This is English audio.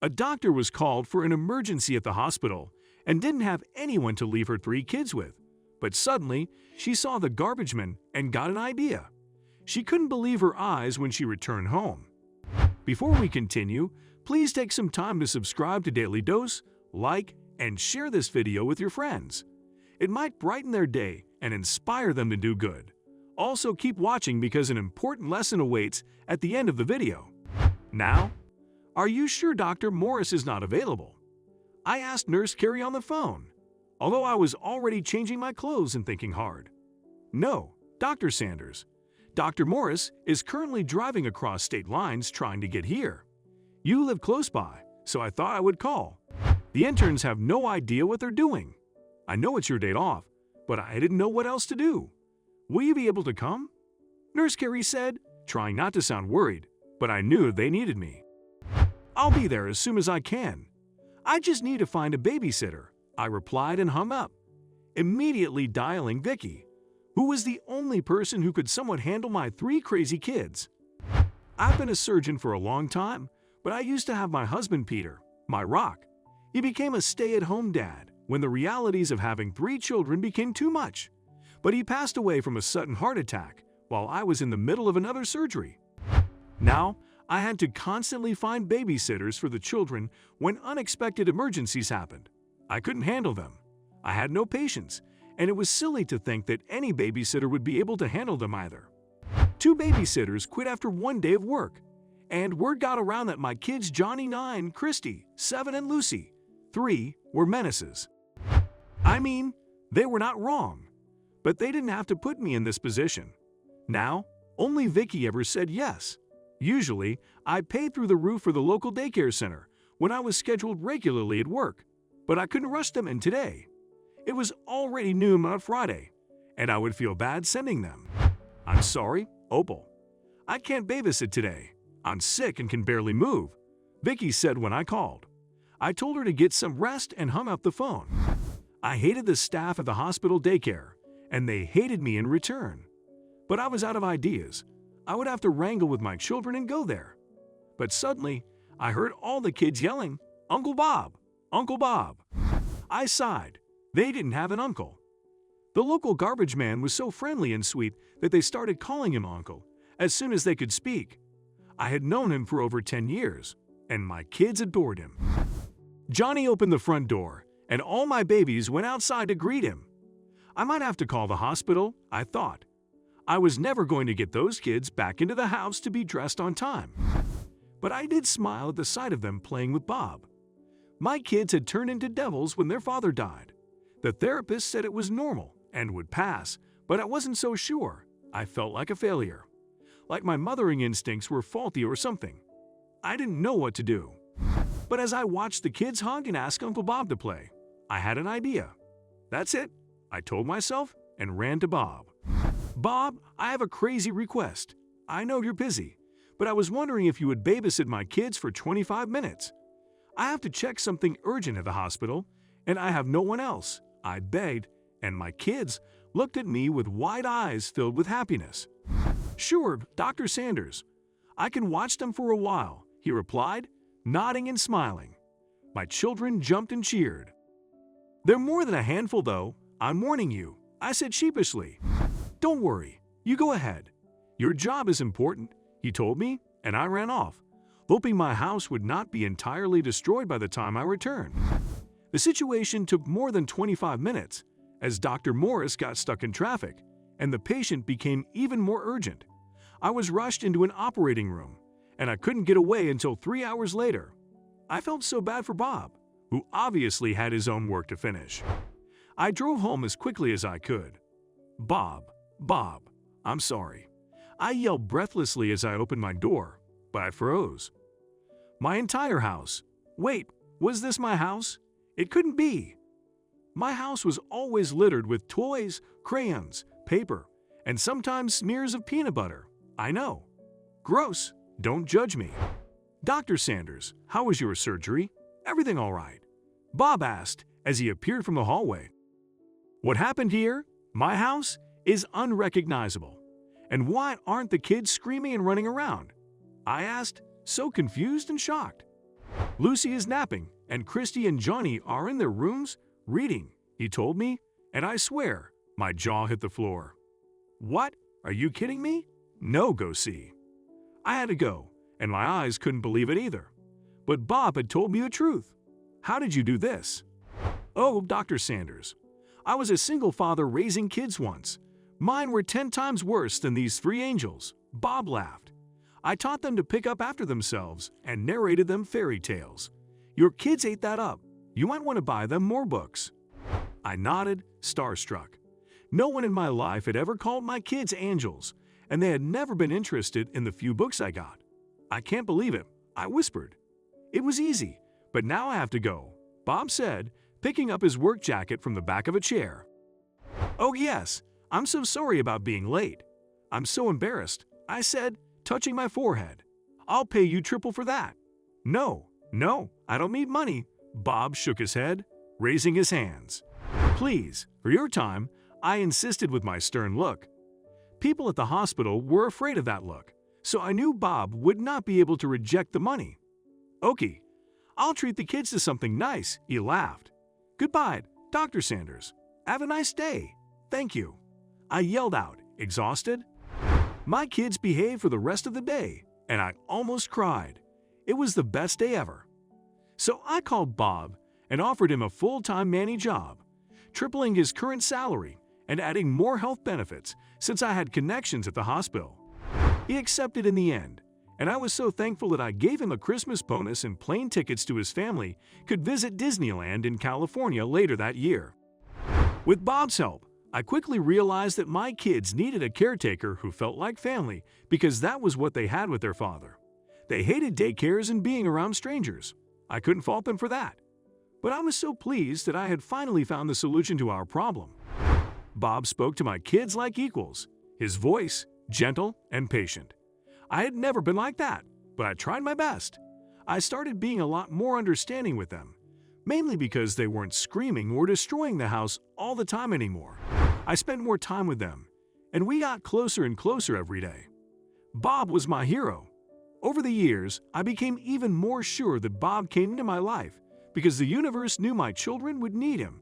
A doctor was called for an emergency at the hospital and didn't have anyone to leave her 3 kids with. But suddenly, she saw the garbageman and got an idea. She couldn't believe her eyes when she returned home. Before we continue, please take some time to subscribe to Dailydose, like, and share this video with your friends. It might brighten their day and inspire them to do good. Also, keep watching because an important lesson awaits at the end of the video. Now, are you sure Dr. Morris is not available? I asked Nurse Carey on the phone, although I was already changing my clothes and thinking hard. No, Dr. Sanders. Dr. Morris is currently driving across state lines trying to get here. You live close by, so I thought I would call. The interns have no idea what they're doing. I know it's your day off, but I didn't know what else to do. Will you be able to come? Nurse Carey said, trying not to sound worried, but I knew they needed me. I'll be there as soon as I can. I just need to find a babysitter, I replied and hung up, immediately dialing Vicky, who was the only person who could somewhat handle my 3 crazy kids. I've been a surgeon for a long time, but I used to have my husband Peter, my rock. He became a stay-at-home dad when the realities of having 3 children became too much. But he passed away from a sudden heart attack while I was in the middle of another surgery. Now, I had to constantly find babysitters for the children when unexpected emergencies happened. I couldn't handle them. I had no patience, and it was silly to think that any babysitter would be able to handle them either. 2 babysitters quit after 1 day of work, and word got around that my kids Johnny 9, Christy 7, and Lucy 3 were menaces. I mean, they were not wrong, but they didn't have to put me in this position. Now, only Vicky ever said yes. Usually, I paid through the roof for the local daycare center when I was scheduled regularly at work, but I couldn't rush them in today. It was already noon on Friday, and I would feel bad sending them. I'm sorry, Opal. I can't babysit today. I'm sick and can barely move, Vicky said when I called. I told her to get some rest and hung up the phone. I hated the staff at the hospital daycare, and they hated me in return. But I was out of ideas. I would have to wrangle with my children and go there. But suddenly, I heard all the kids yelling, "Uncle Bob! Uncle Bob!" I sighed. They didn't have an uncle. The local garbage man was so friendly and sweet that they started calling him Uncle as soon as they could speak. I had known him for over 10 years, and my kids adored him. Johnny opened the front door, and all my babies went outside to greet him. I might have to call the hospital, I thought. I was never going to get those kids back into the house to be dressed on time. But I did smile at the sight of them playing with Bob. My kids had turned into devils when their father died. The therapist said it was normal and would pass, but I wasn't so sure. I felt like a failure. Like my mothering instincts were faulty or something. I didn't know what to do. But as I watched the kids hug and ask Uncle Bob to play, I had an idea. That's it, I told myself and ran to Bob. Bob, I have a crazy request. I know you're busy, but I was wondering if you would babysit my kids for 25 minutes. I have to check something urgent at the hospital, and I have no one else, I begged, and my kids looked at me with wide eyes filled with happiness. Sure, Dr. Sanders. I can watch them for a while, he replied, nodding and smiling. My children jumped and cheered. They're more than a handful, though, I'm warning you, I said sheepishly. Don't worry, you go ahead. Your job is important, he told me, and I ran off, hoping my house would not be entirely destroyed by the time I returned. The situation took more than 25 minutes, as Dr. Morris got stuck in traffic, and the patient became even more urgent. I was rushed into an operating room, and I couldn't get away until 3 hours later. I felt so bad for Bob, who obviously had his own work to finish. I drove home as quickly as I could. Bob, I'm sorry. I yelled breathlessly as I opened my door, but I froze. My entire house. Wait, was this my house? It couldn't be. My house was always littered with toys, crayons, paper, and sometimes smears of peanut butter. I know. Gross. Don't judge me. Dr. Sanders, how was your surgery? Everything all right? Bob asked as he appeared from the hallway. What happened here, my house, is unrecognizable. And why aren't the kids screaming and running around? I asked, so confused and shocked. Lucy is napping, and Christy and Johnny are in their rooms reading, he told me, and I swear, my jaw hit the floor. What? Are you kidding me? No, go see. I had to go, and my eyes couldn't believe it either. But Bob had told me the truth. How did you do this? Oh, Dr. Sanders, I was a single father raising kids once. Mine were 10 times worse than these 3 angels. Bob laughed. I taught them to pick up after themselves and narrated them fairy tales. Your kids ate that up. You might want to buy them more books. I nodded, starstruck. No one in my life had ever called my kids angels, and they had never been interested in the few books I got. I can't believe it, I whispered. It was easy, but now I have to go, Bob said, picking up his work jacket from the back of a chair. Oh yes, I'm so sorry about being late. I'm so embarrassed, I said, touching my forehead. I'll pay you triple for that. No, I don't need money. Bob shook his head, raising his hands. Please, for your time, I insisted with my stern look. People at the hospital were afraid of that look, so I knew Bob would not be able to reject the money. Okay, I'll treat the kids to something nice, he laughed. Goodbye, Dr. Sanders. Have a nice day. Thank you. I yelled out, exhausted. My kids behaved for the rest of the day, and I almost cried. It was the best day ever. So I called Bob and offered him a full-time nanny job, tripling his current salary and adding more health benefits since I had connections at the hospital. He accepted in the end, and I was so thankful that I gave him a Christmas bonus and plane tickets to his family could visit Disneyland in California later that year. With Bob's help, I quickly realized that my kids needed a caretaker who felt like family because that was what they had with their father. They hated daycares and being around strangers. I couldn't fault them for that. But I was so pleased that I had finally found the solution to our problem. Bob spoke to my kids like equals, his voice gentle and patient. I had never been like that, but I tried my best. I started being a lot more understanding with them, mainly because they weren't screaming or destroying the house all the time anymore. I spent more time with them, and we got closer and closer every day. Bob was my hero. Over the years, I became even more sure that Bob came into my life because the universe knew my children would need him